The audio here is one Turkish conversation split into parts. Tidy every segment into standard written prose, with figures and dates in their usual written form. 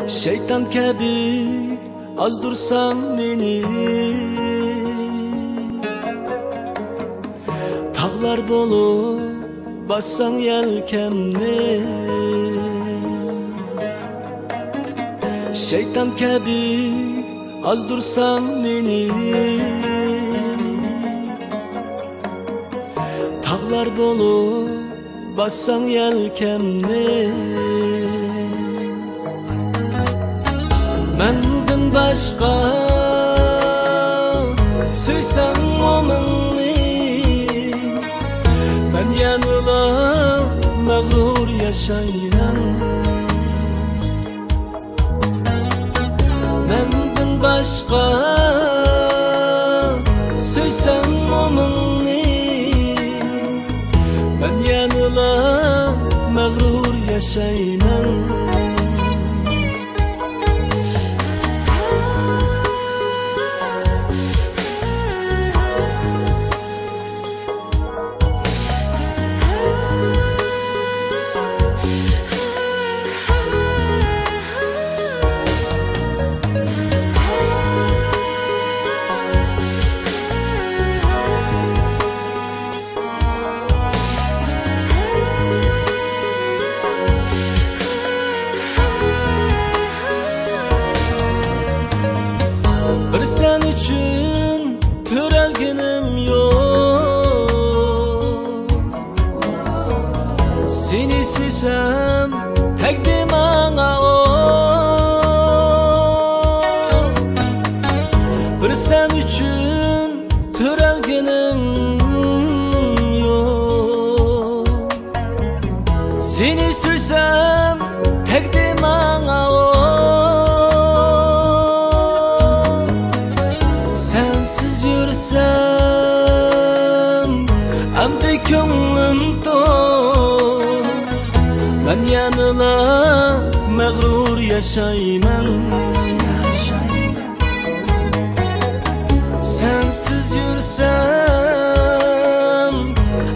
Şeytan kabi azdursan meni, tağlar bolup bassan yelkemni. Şeytan kabi azdursan meni, tağlar bolup bassan yelkemni. Menden başka söysem omingni, ben yanıla mağrur yaşayman. Menden başka söysem omingni, ben yanıla mağrur yaşayman. Bir sen üçün törelginim yok. Seni süysem tekdim ana o. Bir sen üçün törelginim yok. Seni süysem tekdim ana o. Sensiz yürüsem amde könglim tok, ben yanıla mağrur yaşayman. Sensiz yürüsem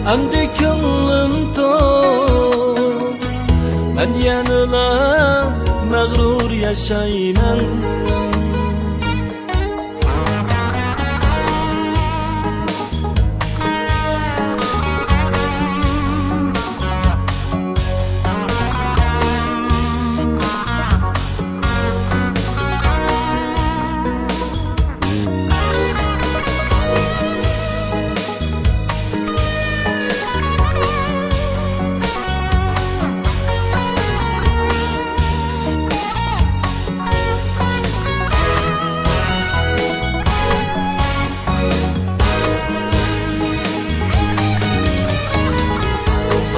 amde könglim tok, ben yanıla mağrur yaşayman.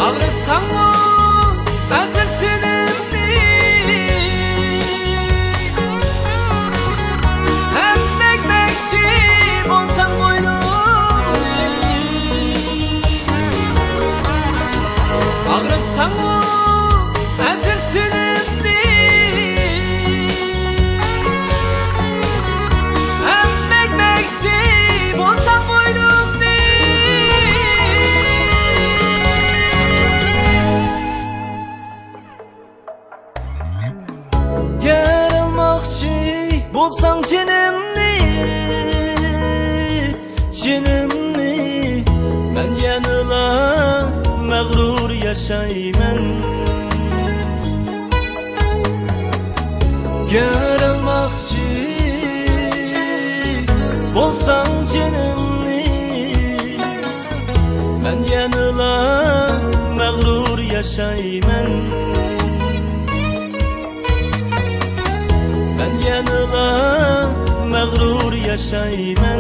Ağrısan mı bensiz tenimni, hem bekmekçi olsan boynumni. Ağrısan mı bensiz tenimni, hem bekmekçi olsan boynumni. Yarılmakçı bolsan cinimni, cinimni, ben yanıla mağrur yaşayman. Yarılmakçı bolsan cinimni, ben yanıla mağrur yaşayman. Ben yanıla mağrur yaşayman.